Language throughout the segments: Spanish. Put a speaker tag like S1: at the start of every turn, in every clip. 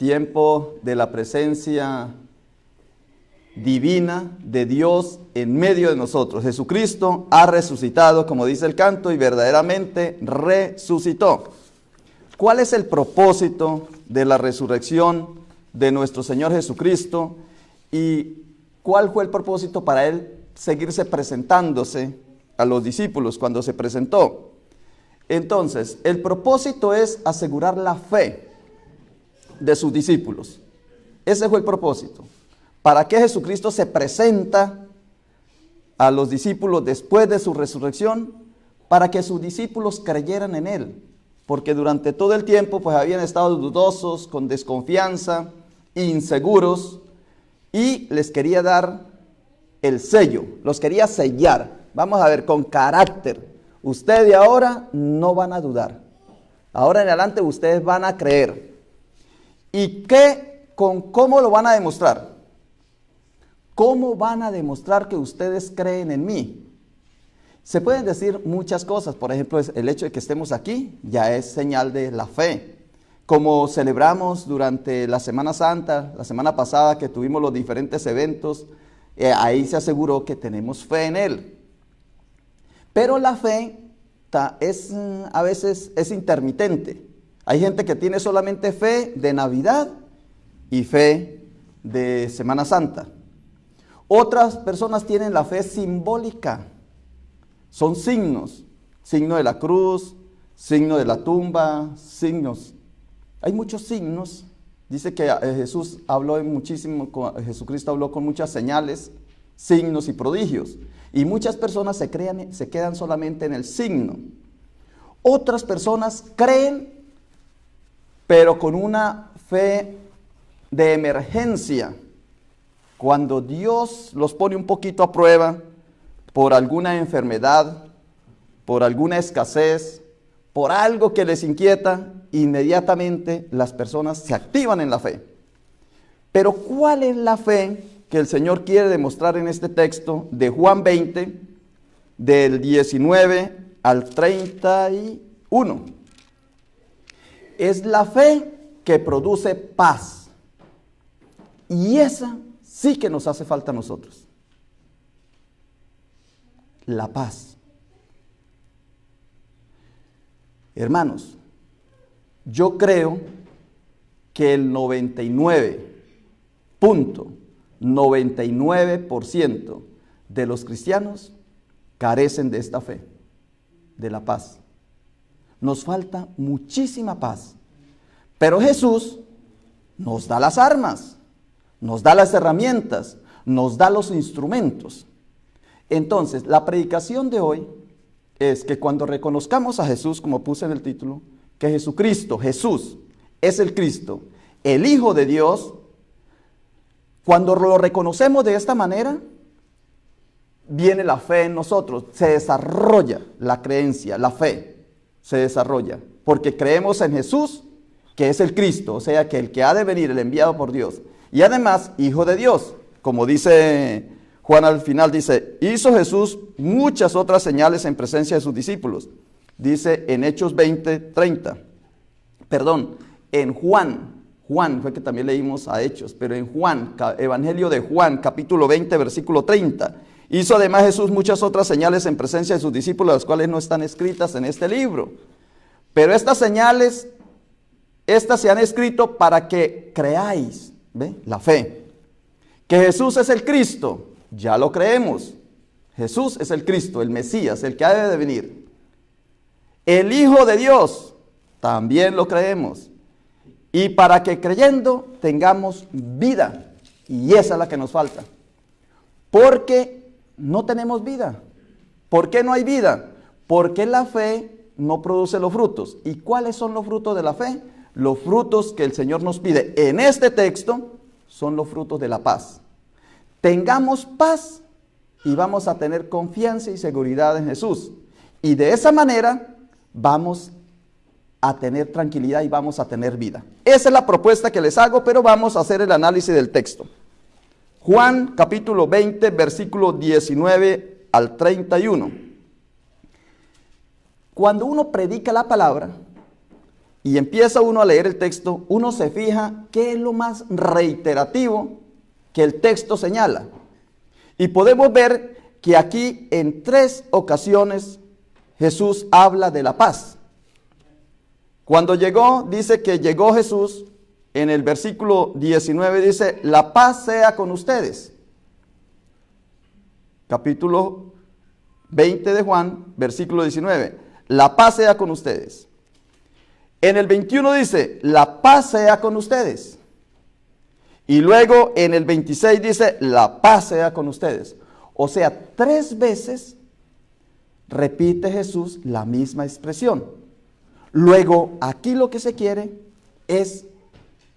S1: tiempo de la presencia divina de Dios en medio de nosotros. Jesucristo ha resucitado, como dice el canto, y verdaderamente resucitó. ¿Cuál es el propósito de la resurrección de nuestro Señor Jesucristo? ¿Y cuál fue el propósito para Él seguirse presentándose a los discípulos cuando se presentó? Entonces, el propósito es asegurar la fe de sus discípulos. Ese fue el propósito. ¿Para qué Jesucristo se presenta a los discípulos después de su resurrección? Para que sus discípulos creyeran en Él. Porque durante todo el tiempo pues habían estado dudosos, con desconfianza, inseguros, y les quería dar el sello, los quería sellar. Vamos a ver, con carácter. Ustedes de ahora no van a dudar. Ahora en adelante ustedes van a creer. ¿Y cómo lo van a demostrar? ¿Cómo van a demostrar que ustedes creen en mí? Se pueden decir muchas cosas. Por ejemplo, el hecho de que estemos aquí ya es señal de la fe. Como celebramos durante la Semana Santa, la semana pasada que tuvimos los diferentes eventos, ahí se aseguró que tenemos fe en Él. Pero la fe a veces es intermitente. Hay gente que tiene solamente fe de Navidad y fe de Semana Santa. Otras personas tienen la fe simbólica. Son signos. Signo de la cruz, signo de la tumba, signos. Hay muchos signos. Dice que Jesucristo habló con muchas señales, signos y prodigios. Y muchas personas se quedan solamente en el signo. Otras personas creen, pero con una fe de emergencia. Cuando Dios los pone un poquito a prueba por alguna enfermedad, por alguna escasez, por algo que les inquieta, inmediatamente las personas se activan en la fe. Pero ¿cuál es la fe que el Señor quiere demostrar en este texto de Juan 20, del 19 al 31? Es la fe que produce paz. Y esa sí que nos hace falta a nosotros. La paz. Hermanos, yo creo que el 99.99% de los cristianos carecen de esta fe, de la paz. Nos falta muchísima paz. Pero Jesús nos da las armas, nos da las herramientas, nos da los instrumentos. Entonces, la predicación de hoy es que cuando reconozcamos a Jesús, como puse en el título, que Jesús es el Cristo, el Hijo de Dios, cuando lo reconocemos de esta manera, viene la fe en nosotros, se desarrolla la creencia, la fe se desarrolla, porque creemos en Jesús, que es el Cristo, o sea, que el que ha de venir, el enviado por Dios, y además, Hijo de Dios, como dice Juan al final, dice, hizo Jesús muchas otras señales en presencia de sus discípulos. Dice en Hechos 20:30, en Juan fue que también leímos a Hechos, pero en Juan, Evangelio de Juan, capítulo 20, versículo 30, hizo además Jesús muchas otras señales en presencia de sus discípulos, las cuales no están escritas en este libro. Pero estas señales, estas se han escrito para que creáis, ¿ve? La fe. Que Jesús es el Cristo, ya lo creemos. Jesús es el Cristo, el Mesías, el que ha de venir. El Hijo de Dios, también lo creemos. Y para que creyendo tengamos vida. Y esa es la que nos falta. Porque no tenemos vida. ¿Por qué no hay vida? Porque la fe no produce los frutos. ¿Y cuáles son los frutos de la fe? Los frutos que el Señor nos pide en este texto son los frutos de la paz. Tengamos paz y vamos a tener confianza y seguridad en Jesús. Y de esa manera vamos a tener tranquilidad y vamos a tener vida. Esa es la propuesta que les hago, pero vamos a hacer el análisis del texto. Juan capítulo 20, versículo 19 al 31. Cuando uno predica la palabra, y empieza uno a leer el texto, uno se fija qué es lo más reiterativo que el texto señala. Y podemos ver que aquí en 3 ocasiones Jesús habla de la paz. Cuando llegó, dice que llegó Jesús, en el versículo 19 dice, la paz sea con ustedes. Capítulo 20 de Juan, versículo 19, la paz sea con ustedes. En el 21 dice, la paz sea con ustedes. Y luego en el 26 dice, la paz sea con ustedes. O sea, 3 veces repite Jesús la misma expresión. Luego, aquí lo que se quiere es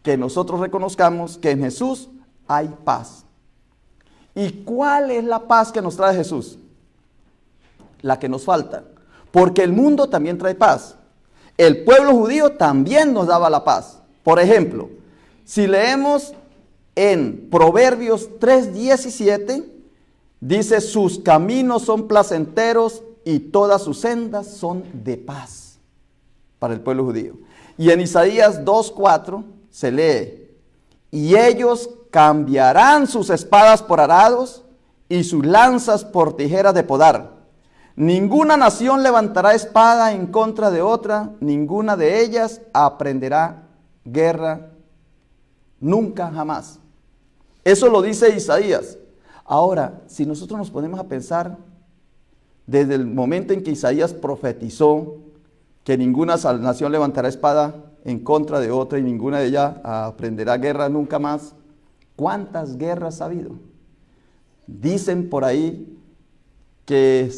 S1: que nosotros reconozcamos que en Jesús hay paz. ¿Y cuál es la paz que nos trae Jesús? La que nos falta. Porque el mundo también trae paz. El pueblo judío también nos daba la paz. Por ejemplo, si leemos en Proverbios 3:17, dice, sus caminos son placenteros y todas sus sendas son de paz para el pueblo judío. Y en Isaías 2:4 se lee, y ellos cambiarán sus espadas por arados y sus lanzas por tijeras de podar. Ninguna nación levantará espada en contra de otra, ninguna de ellas aprenderá guerra nunca jamás. Eso lo dice Isaías. Ahora, si nosotros nos ponemos a pensar, desde el momento en que Isaías profetizó que ninguna nación levantará espada en contra de otra y ninguna de ellas aprenderá guerra nunca más, ¿cuántas guerras ha habido? Dicen por ahí que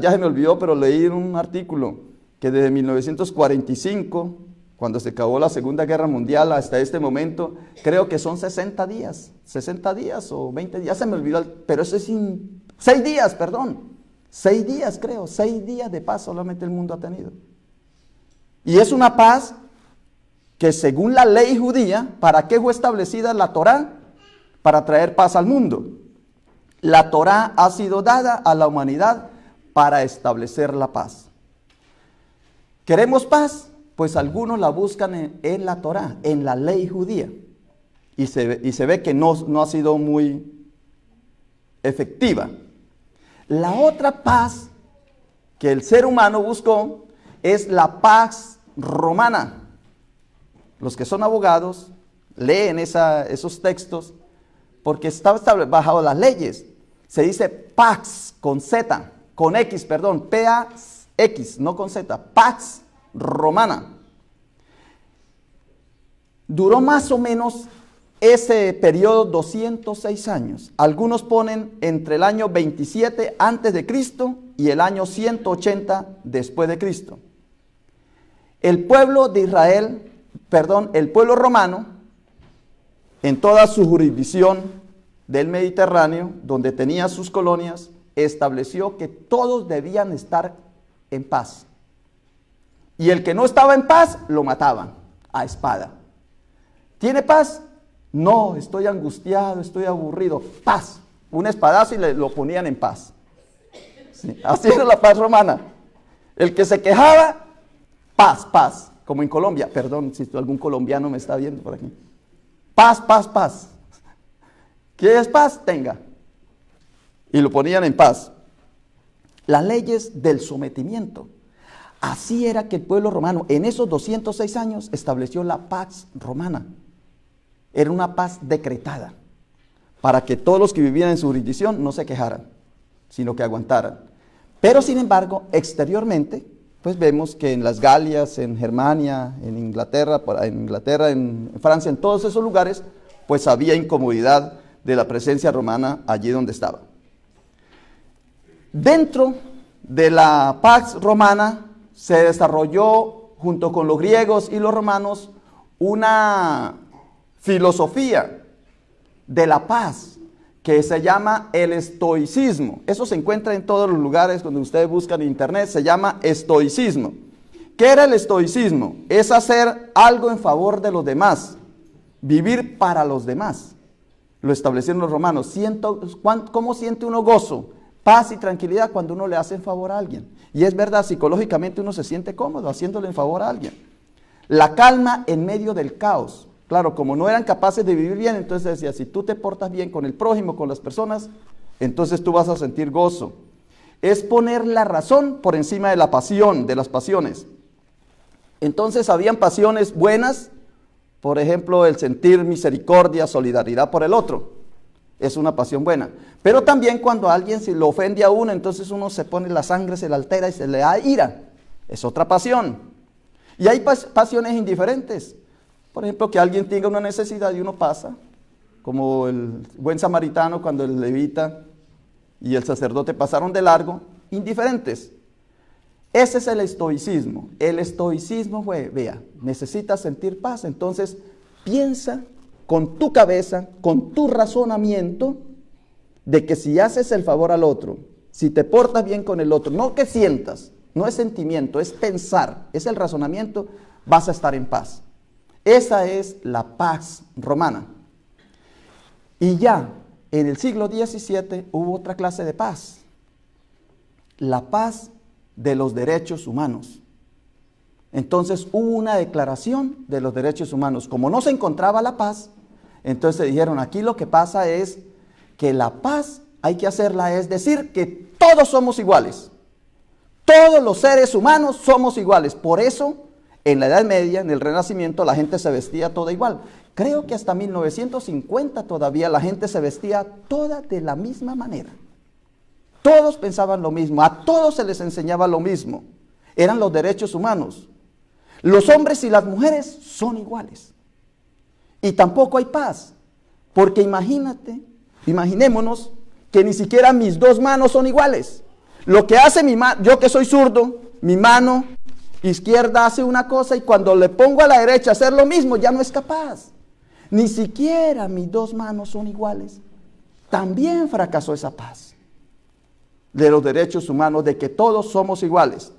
S1: ya se me olvidó, pero leí en un artículo que desde 1945, cuando se acabó la Segunda Guerra Mundial, hasta este momento, creo que son 60 días o 20 días, se me olvidó, pero eso es 6 días, perdón, 6 días creo, 6 días de paz solamente el mundo ha tenido. Y es una paz que según la ley judía, ¿para qué fue establecida la Torá? Para traer paz al mundo. La Torá ha sido dada a la humanidad para establecer la paz. ¿Queremos paz? Pues algunos la buscan en la Torá, en la ley judía. Y se ve que no ha sido muy efectiva. La otra paz que el ser humano buscó es la paz romana. Los que son abogados leen esos textos porque está bajo las leyes. Se dice pax con Z, con X, perdón, P-A-X, no con Z, pax romana. Duró más o menos ese periodo 206 años. Algunos ponen entre el año 27 antes de Cristo y el año 180 después de Cristo. El pueblo de Israel, el pueblo romano, en toda su jurisdicción del Mediterráneo, donde tenía sus colonias, estableció que todos debían estar en paz. Y el que no estaba en paz, lo mataban a espada. ¿Tiene paz? No, estoy angustiado, estoy aburrido. Paz. Un espadazo y lo ponían en paz. Sí, así era la paz romana. El que se quejaba, paz, paz. Como en Colombia. Perdón si algún colombiano me está viendo por aquí. Paz, paz, paz. ¿Quieres paz? Tenga. Y lo ponían en paz. Las leyes del sometimiento. Así era que el pueblo romano en esos 206 años estableció la paz romana. Era una paz decretada para que todos los que vivían en su jurisdicción no se quejaran, sino que aguantaran. Pero sin embargo, exteriormente, pues vemos que en las Galias, en Germania, en Inglaterra, en Francia, en todos esos lugares, pues había incomodidad de la presencia romana allí donde estaba. Dentro de la paz romana se desarrolló, junto con los griegos y los romanos, una filosofía de la paz que se llama el estoicismo. Eso se encuentra en todos los lugares donde ustedes buscan en internet, se llama estoicismo. ¿Qué era el estoicismo? Es hacer algo en favor de los demás, vivir para los demás. Lo establecieron los romanos. ¿Cómo siente uno gozo, paz y tranquilidad cuando uno le hace en favor a alguien? Y es verdad, psicológicamente uno se siente cómodo haciéndole en favor a alguien. La calma en medio del caos. Claro, como no eran capaces de vivir bien, entonces decía, si tú te portas bien con el prójimo, con las personas, entonces tú vas a sentir gozo. Es poner la razón por encima de la pasión, de las pasiones. Entonces habían pasiones buenas, por ejemplo, el sentir misericordia, solidaridad por el otro. Es una pasión buena. Pero también cuando alguien se lo ofende a uno, entonces uno se pone la sangre, se le altera y se le da ira. Es otra pasión. Y hay pasiones indiferentes. Por ejemplo, que alguien tenga una necesidad y uno pasa, como el buen samaritano cuando el levita y el sacerdote pasaron de largo, indiferentes. Ese es el estoicismo. El estoicismo fue, vea, necesitas sentir paz, entonces piensa con tu cabeza, con tu razonamiento, de que si haces el favor al otro, si te portas bien con el otro, no que sientas, no es sentimiento, es pensar, es el razonamiento, vas a estar en paz. Esa es la paz romana. Y ya en el siglo XVII hubo otra clase de paz, la paz de los derechos humanos. Entonces hubo una declaración de los derechos humanos. Como no se encontraba la paz, entonces se dijeron, aquí lo que pasa es que la paz hay que hacerla, es decir, que todos somos iguales. Todos los seres humanos somos iguales. Por eso, en la Edad Media, en el Renacimiento, la gente se vestía toda igual. Creo que hasta 1950 todavía la gente se vestía toda de la misma manera. Todos pensaban lo mismo, a todos se les enseñaba lo mismo. Eran los derechos humanos. Los hombres y las mujeres son iguales. Y tampoco hay paz. Porque imaginémonos que ni siquiera mis dos manos son iguales. Lo que hace mi mano, yo que soy zurdo, mi mano izquierda hace una cosa y cuando le pongo a la derecha a hacer lo mismo, ya no es capaz. Ni siquiera mis dos manos son iguales. También fracasó esa paz de los derechos humanos, de que todos somos iguales.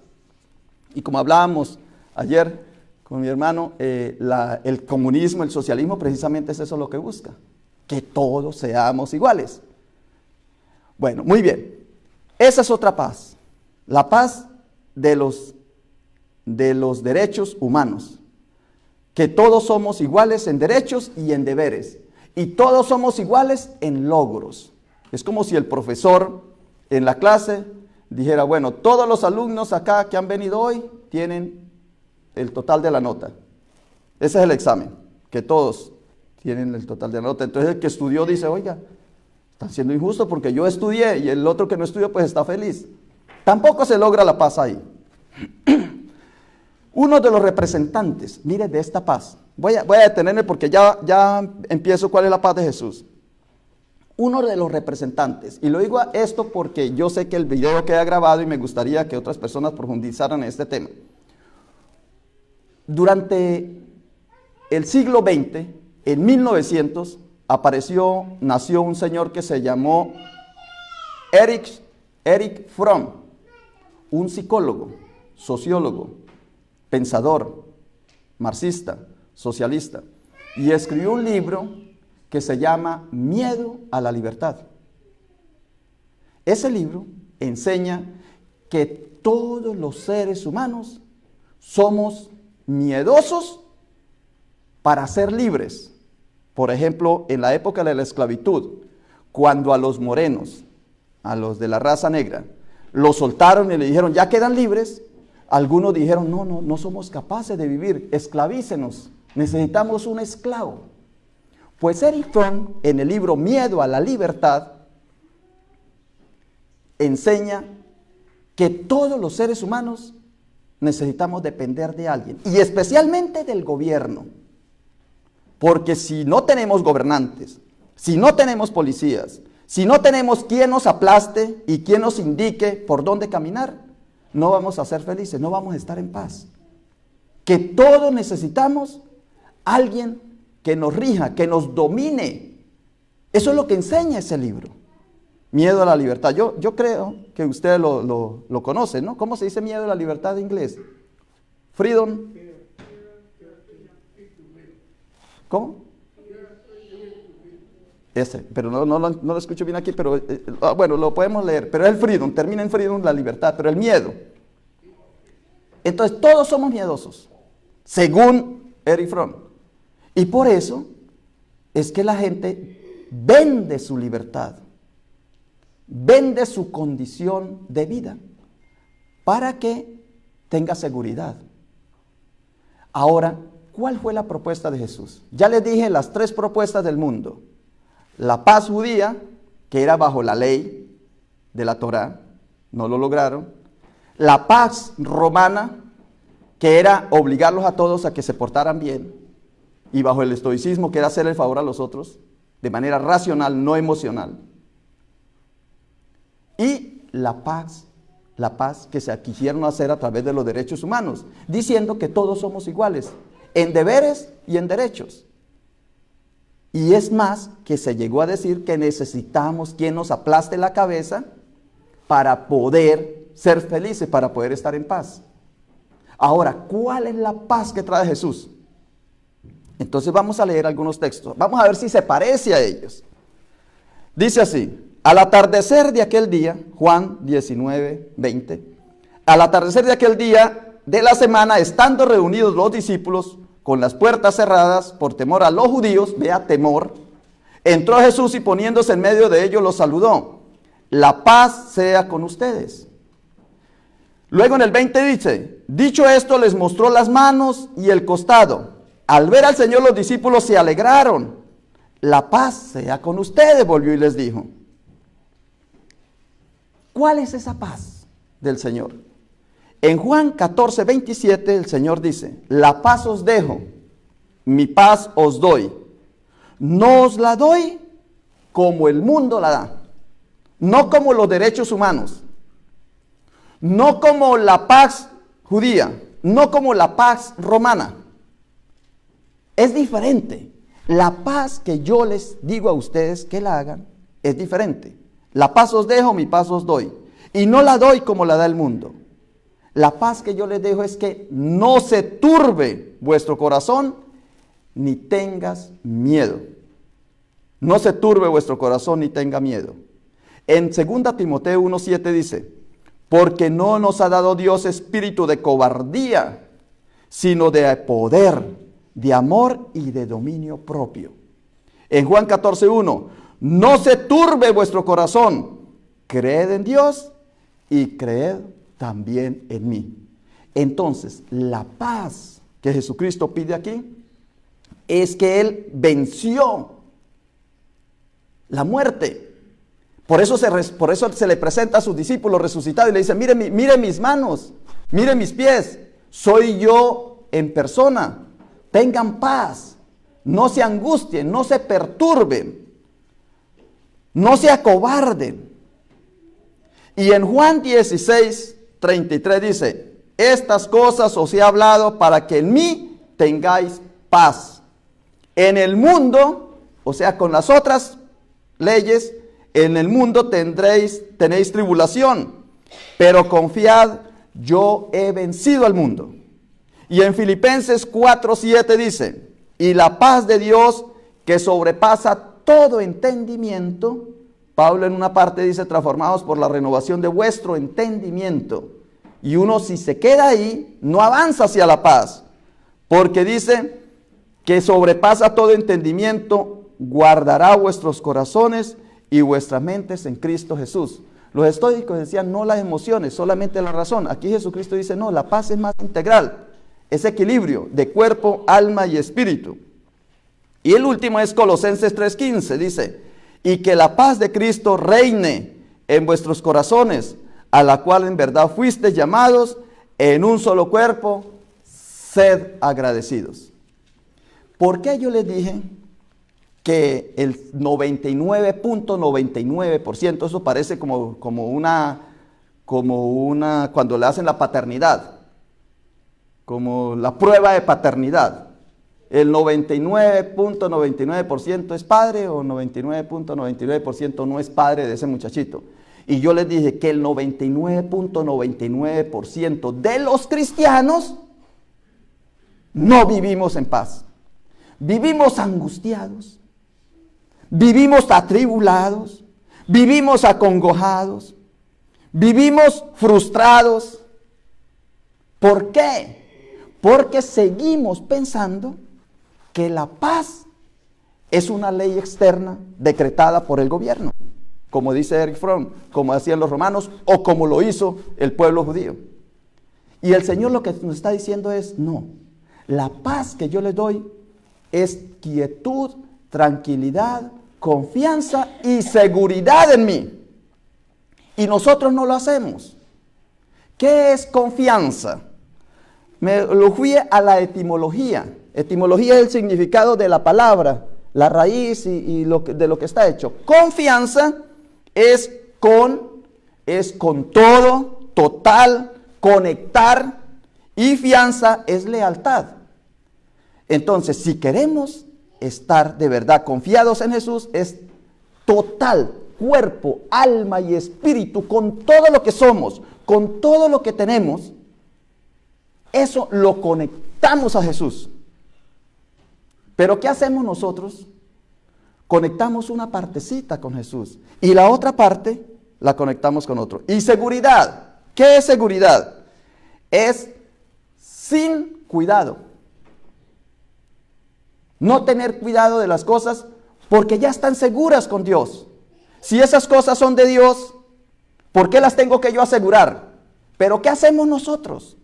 S1: Y como hablábamos ayer con mi hermano, el comunismo, el socialismo, precisamente es eso lo que busca, que todos seamos iguales. Bueno, muy bien. Esa es otra paz, la paz de los derechos humanos, que todos somos iguales en derechos y en deberes, y todos somos iguales en logros. Es como si el profesor en la clase dijera, bueno, todos los alumnos acá que han venido hoy tienen el total de la nota. Ese es el examen, que todos tienen el total de la nota. Entonces el que estudió dice, oiga, están siendo injustos porque yo estudié y el otro que no estudió pues está feliz. Tampoco se logra la paz ahí. Uno de los representantes, mire, de esta paz, voy a detenerme porque ya empiezo cuál es la paz de Jesús. Uno de los representantes, y lo digo esto porque yo sé que el video queda grabado y me gustaría que otras personas profundizaran en este tema. Durante el siglo XX, en 1900, nació un señor que se llamó Erich Fromm, un psicólogo, sociólogo, pensador, marxista, socialista, y escribió un libro que se llama Miedo a la Libertad. Ese libro enseña que todos los seres humanos somos miedosos para ser libres. Por ejemplo, en la época de la esclavitud, cuando a los morenos, a los de la raza negra, los soltaron y le dijeron, ya quedan libres, algunos dijeron, no somos capaces de vivir, esclavícenos, necesitamos un esclavo. Pues Erich Fromm, en el libro Miedo a la Libertad, enseña que todos los seres humanos necesitamos depender de alguien, y especialmente del gobierno. Porque si no tenemos gobernantes, si no tenemos policías, si no tenemos quien nos aplaste y quien nos indique por dónde caminar, no vamos a ser felices, no vamos a estar en paz. Que todos necesitamos alguien que nos rija, que nos domine. Eso es lo que enseña ese libro, Miedo a la Libertad. Yo creo que ustedes lo conocen, ¿no? ¿Cómo se dice miedo a la libertad en inglés? Freedom. ¿Cómo? Ese, pero no lo escucho bien aquí, pero bueno, lo podemos leer. Pero es el freedom, termina en freedom, la libertad, pero el miedo. Entonces todos somos miedosos. según Erich Fromm. Y por eso es que la gente vende su libertad, vende su condición de vida para que tenga seguridad. Ahora, ¿cuál fue la propuesta de Jesús? Ya les dije las tres propuestas del mundo. La paz judía, que era bajo la ley de la Torá, no lo lograron. La paz romana, que era obligarlos a todos a que se portaran bien. Y bajo el estoicismo, que era hacer el favor a los otros, de manera racional, no emocional. Y la paz que se quisieron hacer a través de los derechos humanos, diciendo que todos somos iguales, en deberes y en derechos. Y es más, que se llegó a decir que necesitamos quien nos aplaste la cabeza para poder ser felices, para poder estar en paz. Ahora, ¿cuál es la paz que trae Jesús? Entonces vamos a leer algunos textos. Vamos a ver si se parece a ellos. Dice así: al atardecer de aquel día, Juan 19, 20, al atardecer de aquel día de la semana, estando reunidos los discípulos con las puertas cerradas por temor a los judíos, vea temor, entró Jesús y poniéndose en medio de ellos los saludó. La paz sea con ustedes. Luego en el 20 dice: dicho esto les mostró las manos y el costado. Al ver al Señor los discípulos se alegraron. La paz sea con ustedes, volvió y les dijo. ¿Cuál es esa paz del Señor? En Juan 14, 27 el Señor dice: la paz os dejo, mi paz os doy. No os la doy como el mundo la da, no como los derechos humanos, no como la paz judía, no como la paz romana. Es diferente. La paz que yo les digo a ustedes que la hagan es diferente. La paz os dejo, mi paz os doy. Y no la doy como la da el mundo. La paz que yo les dejo es que no se turbe vuestro corazón, ni tengas miedo. No se turbe vuestro corazón, ni tenga miedo. En 2 Timoteo 1:7 dice: porque no nos ha dado Dios espíritu de cobardía, sino de poder, de amor y de dominio propio. En Juan 14:1, no se turbe vuestro corazón, creed en Dios y creed también en mí. Entonces, la paz que Jesucristo pide aquí es que Él venció la muerte. Por eso se le presenta a sus discípulos resucitados y le dice: mire mis manos, mire mis pies, soy yo en persona. Tengan paz, no se angustien, no se perturben, no se acobarden. Y en Juan 16, 33 dice: estas cosas os he hablado para que en mí tengáis paz. En el mundo, o sea, con las otras leyes, en el mundo tenéis tribulación, pero confiad, yo he vencido al mundo. Y en Filipenses 4:7 dice: y la paz de Dios que sobrepasa todo entendimiento. Pablo en una parte dice: transformados por la renovación de vuestro entendimiento. Y uno, si se queda ahí, no avanza hacia la paz, porque dice que sobrepasa todo entendimiento, guardará vuestros corazones y vuestras mentes en Cristo Jesús. Los estoicos decían: no las emociones, solamente la razón. Aquí Jesucristo dice: no, la paz es más integral. Es equilibrio de cuerpo, alma y espíritu. Y el último es Colosenses 3:15, dice: y que la paz de Cristo reine en vuestros corazones, a la cual en verdad fuisteis llamados en un solo cuerpo, sed agradecidos. ¿Por qué yo les dije que el 99.99%, eso parece como una, cuando le hacen la paternidad, como la prueba de paternidad? ¿El 99.99% es padre o 99.99% no es padre de ese muchachito? Y yo les dije que el 99.99% de los cristianos no vivimos en paz. Vivimos angustiados, vivimos atribulados, vivimos acongojados, vivimos frustrados. ¿Por qué? Porque seguimos pensando que la paz es una ley externa decretada por el gobierno, como dice Erich Fromm, como hacían los romanos o como lo hizo el pueblo judío. Y el Señor lo que nos está diciendo es, no, la paz que yo les doy es quietud, tranquilidad, confianza y seguridad en mí. Y nosotros no lo hacemos. ¿Qué es confianza? Me lo fui a la etimología. Etimología es el significado de la palabra, la raíz y de lo que está hecho. Confianza es con todo, total, conectar, y fianza es lealtad. Entonces, si queremos estar de verdad confiados en Jesús, es total, cuerpo, alma y espíritu, con todo lo que somos, con todo lo que tenemos, eso lo conectamos a Jesús. Pero ¿qué hacemos nosotros? Conectamos una partecita con Jesús y la otra parte la conectamos con otro. Y seguridad. ¿Qué es seguridad? Es sin cuidado. No tener cuidado de las cosas porque ya están seguras con Dios. Si esas cosas son de Dios, ¿por qué las tengo que yo asegurar? Pero ¿qué hacemos nosotros?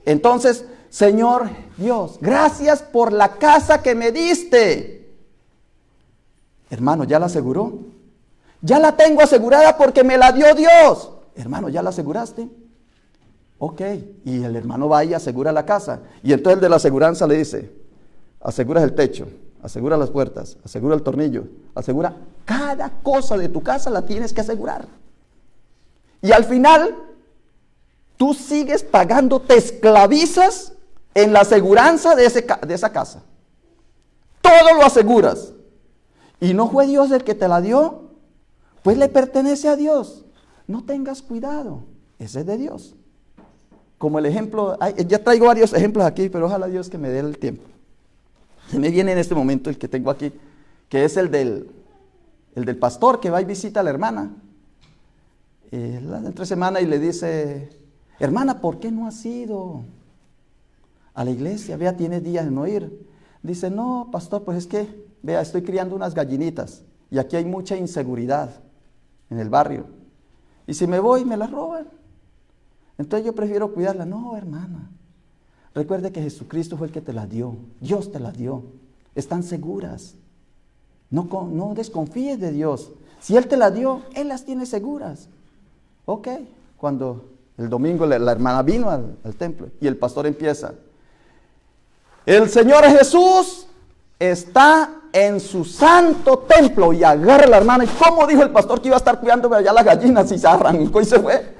S1: Entonces, Señor Dios, gracias por la casa que me diste. Hermano, ¿ya la aseguró? Ya la tengo asegurada porque me la dio Dios. Hermano, ¿ya la aseguraste? Ok, y el hermano va y asegura la casa. Y entonces el de la aseguranza le dice, aseguras el techo, asegura las puertas, asegura el tornillo, asegura cada cosa de tu casa, la tienes que asegurar. Y al final, tú sigues pagando, te esclavizas en la aseguranza de esa casa. Todo lo aseguras. Y no fue Dios el que te la dio, pues le pertenece a Dios. No tengas cuidado, ese es de Dios. Como el ejemplo, ya traigo varios ejemplos aquí, pero ojalá Dios que me dé el tiempo. Se me viene en este momento el que tengo aquí, que es el del pastor que va y visita a la hermana. Entre semana y le dice, hermana, ¿por qué no has ido a la iglesia? Vea, tienes días de no ir. Dice, no, pastor, pues es que, vea, estoy criando unas gallinitas y aquí hay mucha inseguridad en el barrio. Y si me voy, me las roban. Entonces yo prefiero cuidarla. No, hermana. Recuerde que Jesucristo fue el que te las dio. Dios te las dio. Están seguras. No desconfíes de Dios. Si Él te las dio, Él las tiene seguras. Ok. Cuando el domingo la hermana vino al templo y el pastor empieza. El Señor Jesús está en su santo templo, y agarra a la hermana. ¿Y cómo dijo el pastor que iba a estar cuidándome allá las gallinas? Y se arrancó y se fue.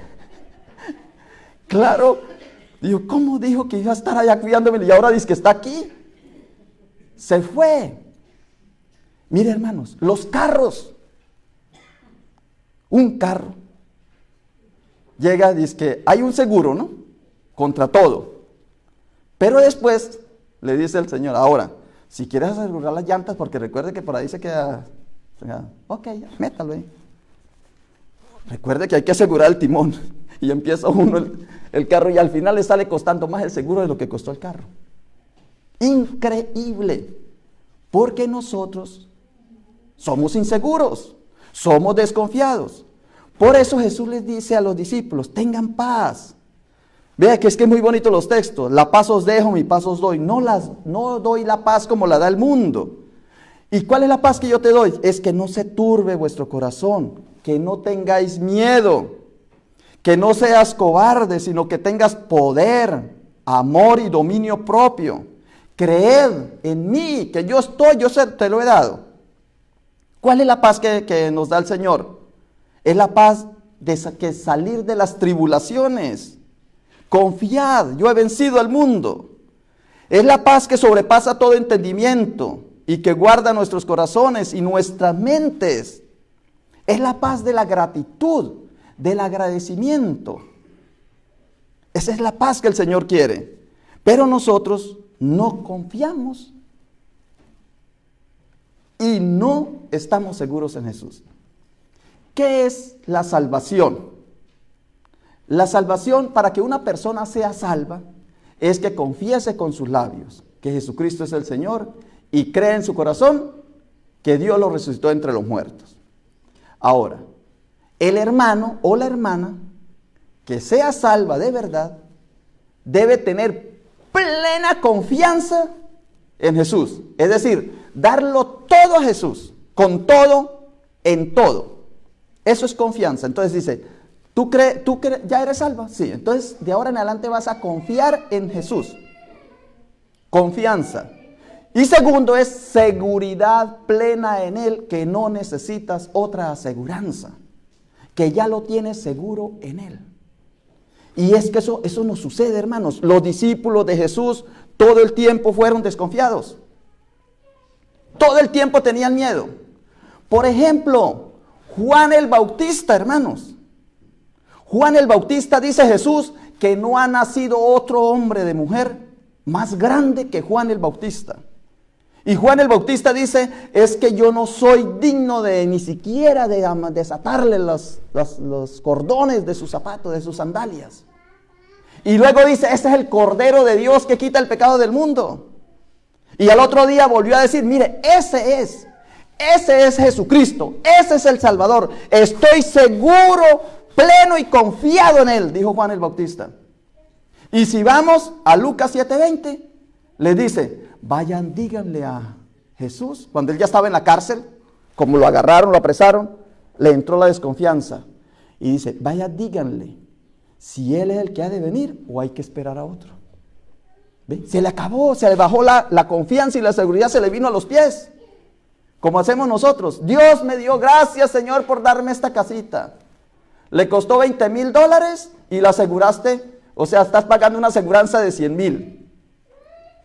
S1: Claro, dijo, ¿cómo dijo que iba a estar allá cuidándome? Y ahora dice que está aquí. Se fue. Mire, hermanos, los carros. Un carro. Llega, dice que hay un seguro, ¿no? Contra todo. Pero después le dice el Señor, ahora, si quieres asegurar las llantas, porque recuerde que por ahí se queda, ok, métalo ahí. Recuerde que hay que asegurar el timón. Y empieza uno el carro y al final le sale costando más el seguro de lo que costó el carro. Increíble. Porque nosotros somos inseguros, somos desconfiados. Por eso Jesús les dice a los discípulos, tengan paz. Vea que es muy bonito los textos. La paz os dejo, mi paz os doy. No doy la paz como la da el mundo. ¿Y cuál es la paz que yo te doy? Es que no se turbe vuestro corazón, que no tengáis miedo, que no seas cobarde, sino que tengas poder, amor y dominio propio. Creed en mí, que yo te lo he dado. ¿Cuál es la paz que nos da el Señor? Es la paz de salir de las tribulaciones. Confiad, yo he vencido al mundo. Es la paz que sobrepasa todo entendimiento y que guarda nuestros corazones y nuestras mentes. Es la paz de la gratitud, del agradecimiento. Esa es la paz que el Señor quiere. Pero nosotros no confiamos y no estamos seguros en Jesús. ¿Qué es la salvación? La salvación, para que una persona sea salva, es que confiese con sus labios que Jesucristo es el Señor y cree en su corazón que Dios lo resucitó entre los muertos. Ahora, el hermano o la hermana que sea salva de verdad debe tener plena confianza en Jesús. Es decir, darlo todo a Jesús, con todo, en todo. Eso es confianza. Entonces dice, ¿tú ya eres salva? Sí, entonces de ahora en adelante vas a confiar en Jesús. Confianza. Y segundo es seguridad plena en Él, que no necesitas otra aseguranza, que ya lo tienes seguro en Él. Y es que eso nos sucede, hermanos. Los discípulos de Jesús todo el tiempo fueron desconfiados. Todo el tiempo tenían miedo. Por ejemplo, Juan el Bautista, hermanos. Juan el Bautista, dice Jesús, que no ha nacido otro hombre de mujer más grande que Juan el Bautista. Y Juan el Bautista dice, es que yo no soy digno de ni siquiera de desatarle los cordones de sus zapatos, de sus sandalias. Y luego dice, ese es el Cordero de Dios que quita el pecado del mundo. Y al otro día volvió a decir, mire, ese es Jesucristo, ese es el Salvador. Estoy seguro, pleno y confiado en Él, dijo Juan el Bautista. Y si vamos a Lucas 7:20, le dice, vayan, díganle a Jesús, cuando Él ya estaba en la cárcel, como lo agarraron, lo apresaron, le entró la desconfianza. Y dice, vayan, díganle, si Él es el que ha de venir o hay que esperar a otro. ¿Ve? Se le acabó, se le bajó la confianza y la seguridad, se le vino a los pies. Como hacemos nosotros. Dios me dio, gracias Señor por darme esta casita. Le costó $20,000 y la aseguraste, o sea, estás pagando una aseguranza de 100,000.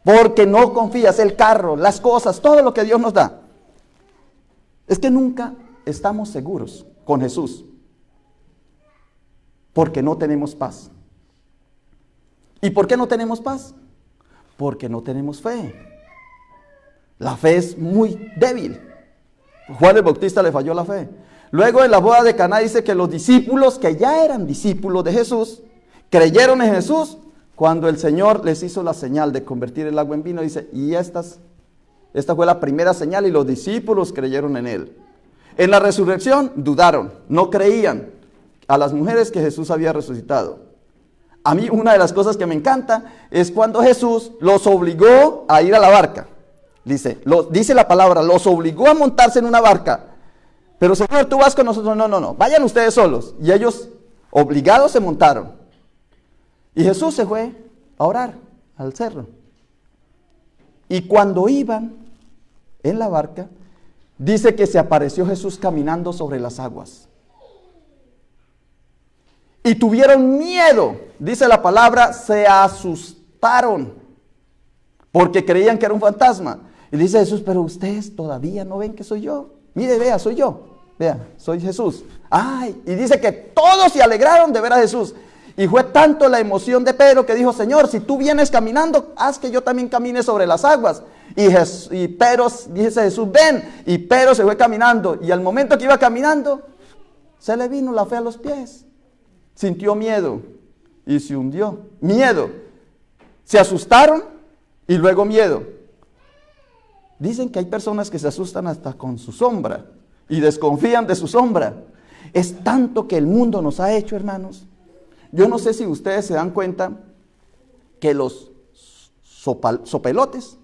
S1: Porque no confías, el carro, las cosas, todo lo que Dios nos da. Es que nunca estamos seguros con Jesús. Porque no tenemos paz. ¿Y por qué no tenemos paz? Porque no tenemos fe. La fe es muy débil. Juan el Bautista le falló la fe. Luego en la boda de Caná dice que los discípulos, que ya eran discípulos de Jesús, creyeron en Jesús cuando el Señor les hizo la señal de convertir el agua en vino. Dice, y esta fue la primera señal y los discípulos creyeron en Él. En la resurrección dudaron, no creían a las mujeres que Jesús había resucitado. A mí una de las cosas que me encanta es cuando Jesús los obligó a ir a la barca. Dice la palabra, los obligó a montarse en una barca. Pero Señor, tú vas con nosotros. No, vayan ustedes solos. Y ellos, obligados, se montaron. Y Jesús se fue a orar al cerro. Y cuando iban en la barca, dice que se apareció Jesús caminando sobre las aguas. Y tuvieron miedo, dice la palabra, se asustaron, porque creían que era un fantasma. Y dice Jesús, pero ustedes todavía no ven que soy yo. Mire, vea, soy yo. Vea, soy Jesús. Ay, y dice que todos se alegraron de ver a Jesús. Y fue tanto la emoción de Pedro que dijo, Señor, si tú vienes caminando, haz que yo también camine sobre las aguas. Y Pedro, dice Jesús, ven. Y Pedro se fue caminando. Y al momento que iba caminando, se le vino la fe a los pies. Sintió miedo y se hundió. Miedo. Se asustaron y luego miedo. Dicen que hay personas que se asustan hasta con su sombra y desconfían de su sombra. Es tanto que el mundo nos ha hecho, hermanos. Yo no sé si ustedes se dan cuenta que los sopelotes,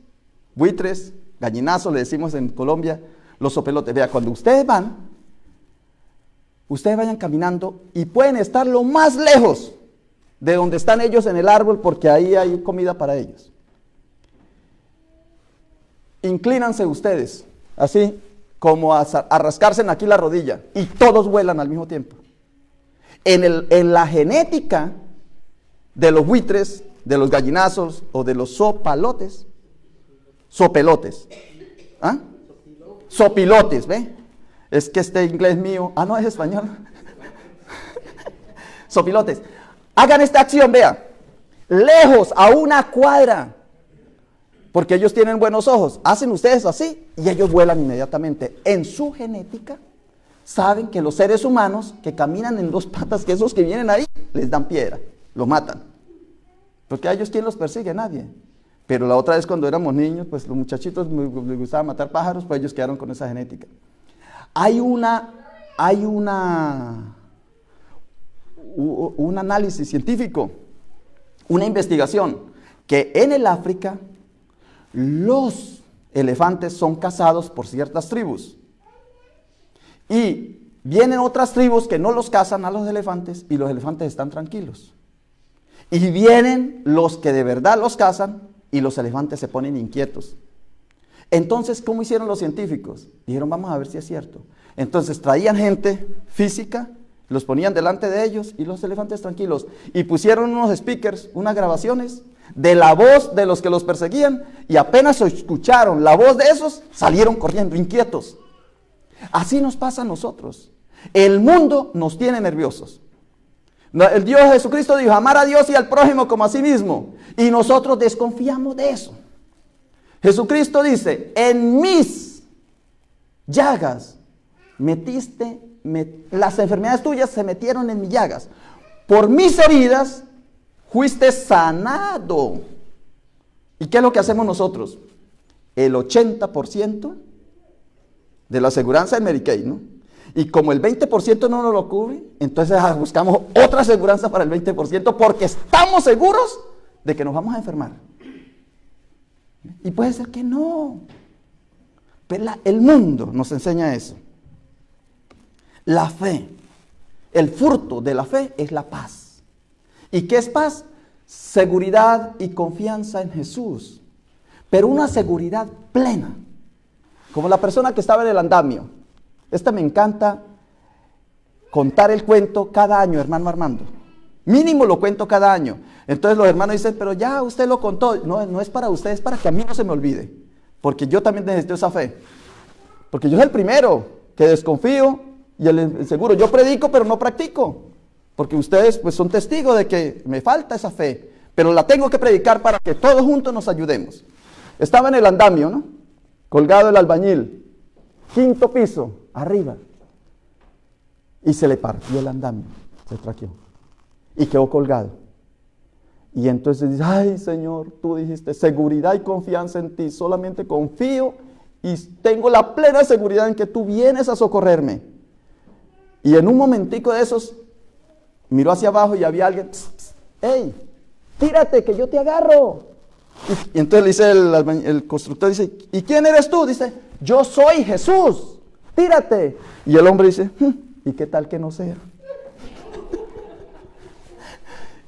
S1: buitres, gallinazos, le decimos en Colombia, los sopelotes. Vea, cuando ustedes vayan caminando y pueden estar lo más lejos de donde están ellos en el árbol porque ahí hay comida para ellos. Inclínanse ustedes, así como a rascarse aquí la rodilla y todos vuelan al mismo tiempo. En la genética de los buitres, de los gallinazos o de los sopelotes, ¿ah? Sopilotes, ¿ve? Es que este inglés mío, no es español. Sopilotes. Hagan esta acción, vea. Lejos, a una cuadra. Porque ellos tienen buenos ojos. Hacen ustedes así y ellos vuelan inmediatamente. En su genética, saben que los seres humanos que caminan en dos patas, que esos que vienen ahí, les dan piedra, los matan. Porque a ellos, ¿quién los persigue? Nadie. Pero la otra vez cuando éramos niños, pues los muchachitos les gustaba matar pájaros, pues ellos quedaron con esa genética. Un análisis científico, una investigación, que en el África los elefantes son cazados por ciertas tribus. Y vienen otras tribus que no los cazan a los elefantes y los elefantes están tranquilos. Y vienen los que de verdad los cazan y los elefantes se ponen inquietos. Entonces, ¿cómo hicieron los científicos? Dijeron, vamos a ver si es cierto. Entonces traían gente física, los ponían delante de ellos y los elefantes tranquilos. Y pusieron unos speakers, unas grabaciones de la voz de los que los perseguían y apenas escucharon la voz de esos, salieron corriendo inquietos. Así nos pasa a nosotros. El mundo nos tiene nerviosos. El Dios Jesucristo dijo, amar a Dios y al prójimo como a sí mismo. Y nosotros desconfiamos de eso. Jesucristo dice, en mis llagas las enfermedades tuyas se metieron en mis llagas. Por mis heridas fuiste sanado. ¿Y qué es lo que hacemos nosotros? El 80% de la aseguranza es Medicaid, ¿no? Y como el 20% no nos lo cubre, entonces buscamos otra aseguranza para el 20% porque estamos seguros de que nos vamos a enfermar. Y puede ser que no. Pero el mundo nos enseña eso. La fe, el fruto de la fe es la paz. ¿Y qué es paz? Seguridad y confianza en Jesús. Pero una seguridad plena. Como la persona que estaba en el andamio. Me encanta contar el cuento cada año, hermano Armando. Mínimo lo cuento cada año. Entonces los hermanos dicen, pero ya usted lo contó. No, no es para usted, es para que a mí no se me olvide. Porque yo también necesito esa fe. Porque yo soy el primero que desconfío y el seguro. Yo predico, pero no practico. Porque ustedes pues son testigos de que me falta esa fe. Pero la tengo que predicar para que todos juntos nos ayudemos. Estaba en el andamio, ¿no? Colgado el albañil. 5º piso, arriba. Y se le partió el andamio. Se traqueó. Y quedó colgado. Y entonces dice, ay Señor, tú dijiste seguridad y confianza en ti. Solamente confío y tengo la plena seguridad en que tú vienes a socorrerme. Y en un momentico de esos, miró hacia abajo y había alguien, pss, pss, hey, tírate que yo te agarro. Y entonces le dice el constructor, dice, ¿y quién eres tú? Dice, yo soy Jesús, tírate. Y el hombre dice, ¿y qué tal que no sea?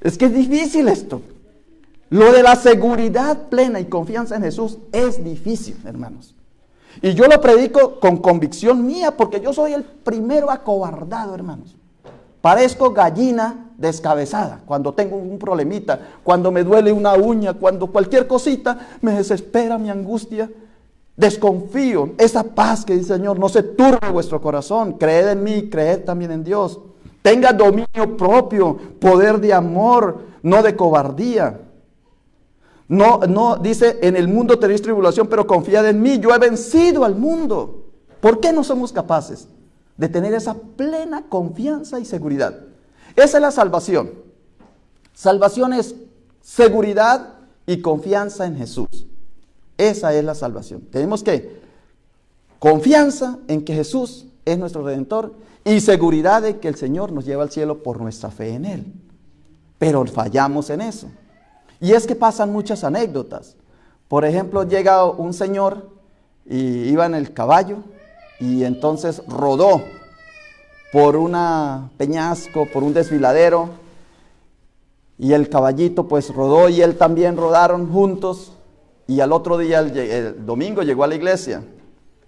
S1: Es que es difícil esto. Lo de la seguridad plena y confianza en Jesús es difícil, hermanos. Y yo lo predico con convicción mía porque yo soy el primero acobardado, hermanos. Parezco gallina descabezada cuando tengo un problemita, cuando me duele una uña, cuando cualquier cosita me desespera, mi angustia. Desconfío, esa paz que dice el Señor, no se turbe vuestro corazón, creed en mí, creed también en Dios. Tenga dominio propio, poder de amor, no de cobardía. No, dice, en el mundo tenéis tribulación, pero confiad en mí, yo he vencido al mundo. ¿Por qué no somos capaces de tener esa plena confianza y seguridad? Esa es la salvación. Salvación es seguridad y confianza en Jesús. Esa es la salvación. Tenemos que confianza en que Jesús es nuestro Redentor y seguridad de que el Señor nos lleva al cielo por nuestra fe en Él. Pero fallamos en eso. Y es que pasan muchas anécdotas. Por ejemplo, llega un señor y iba en el caballo y entonces rodó por una peñasco, por un desfiladero, y el caballito pues rodó y él también rodaron juntos, y al otro día, el domingo, llegó a la iglesia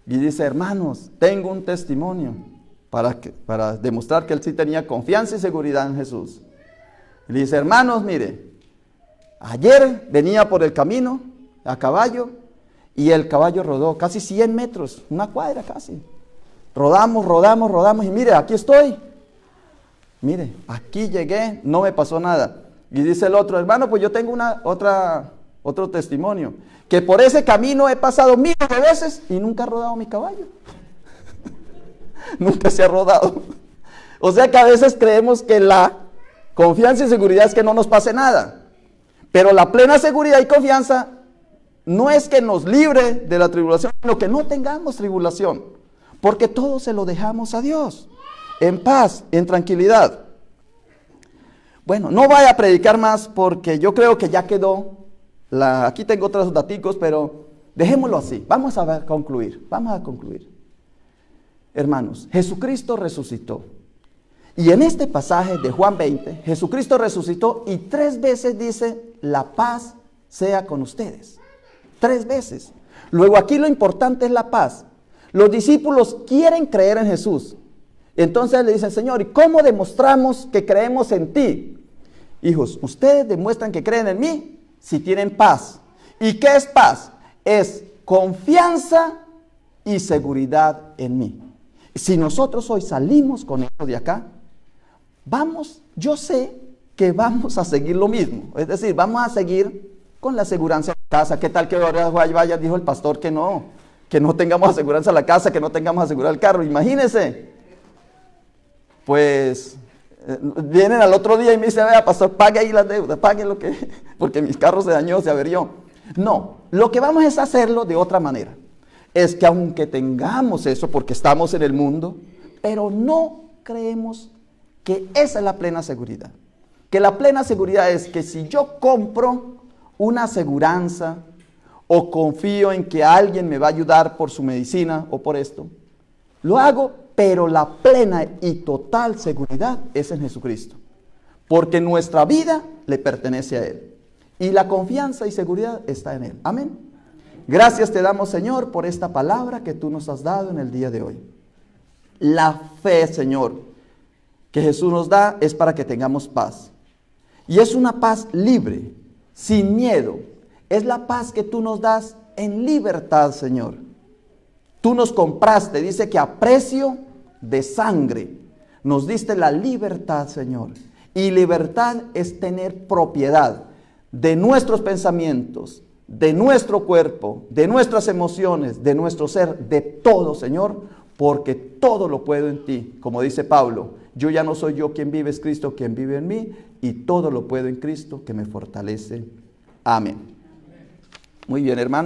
S1: y dice, hermanos, tengo un testimonio para demostrar que él sí tenía confianza y seguridad en Jesús. Y le dice, hermanos, mire, ayer venía por el camino a caballo y el caballo rodó casi 100 metros, una cuadra casi. Rodamos y mire, aquí estoy. Mire, aquí llegué, no me pasó nada. Y dice el otro, hermano, pues yo tengo otro testimonio, que por ese camino he pasado miles de veces y nunca he rodado mi caballo. Nunca se ha rodado. O sea que a veces creemos que la confianza y seguridad es que no nos pase nada. Pero la plena seguridad y confianza no es que nos libre de la tribulación, sino que no tengamos tribulación, porque todo se lo dejamos a Dios, en paz, en tranquilidad. Bueno, no voy a predicar más porque yo creo que ya quedó. Aquí tengo otros daticos, pero dejémoslo así. Vamos a concluir. Hermanos, Jesucristo resucitó. Y en este pasaje de Juan 20, Jesucristo resucitó y 3 veces dice, la paz sea con ustedes. 3 veces. Luego aquí lo importante es la paz. Los discípulos quieren creer en Jesús. Entonces le dicen, Señor, ¿y cómo demostramos que creemos en ti? Hijos, ustedes demuestran que creen en mí si tienen paz. ¿Y qué es paz? Es confianza y seguridad en mí. Si nosotros hoy salimos con esto de acá, yo sé que vamos a seguir lo mismo. Es decir, vamos a seguir con la aseguranza de la casa. ¿Qué tal que ahora vaya, dijo el pastor, que no tengamos aseguranza de la casa, que no tengamos asegurado el carro? Imagínense. Pues vienen al otro día y me dicen, vea, pastor, pague ahí las deudas, pague porque mi carro se dañó, se averió. No, lo que vamos es hacerlo de otra manera. Es que aunque tengamos eso, porque estamos en el mundo, pero no creemos que esa es la plena seguridad. Que la plena seguridad es que si yo compro una aseguranza o confío en que alguien me va a ayudar por su medicina o por esto, lo hago, pero la plena y total seguridad es en Jesucristo. Porque nuestra vida le pertenece a Él. Y la confianza y seguridad está en Él. Amén. Gracias te damos, Señor, por esta palabra que tú nos has dado en el día de hoy. La fe, Señor, que Jesús nos da es para que tengamos paz. Y es una paz libre, sin miedo. Es la paz que tú nos das en libertad, Señor. Tú nos compraste, dice que a precio de sangre nos diste la libertad, Señor. Y libertad es tener propiedad de nuestros pensamientos, de nuestro cuerpo, de nuestras emociones, de nuestro ser, de todo, Señor, porque todo lo puedo en ti. Como dice Pablo, yo ya no soy yo quien vive, es Cristo quien vive en mí, y todo lo puedo en Cristo que me fortalece. Amén. Muy bien, hermano.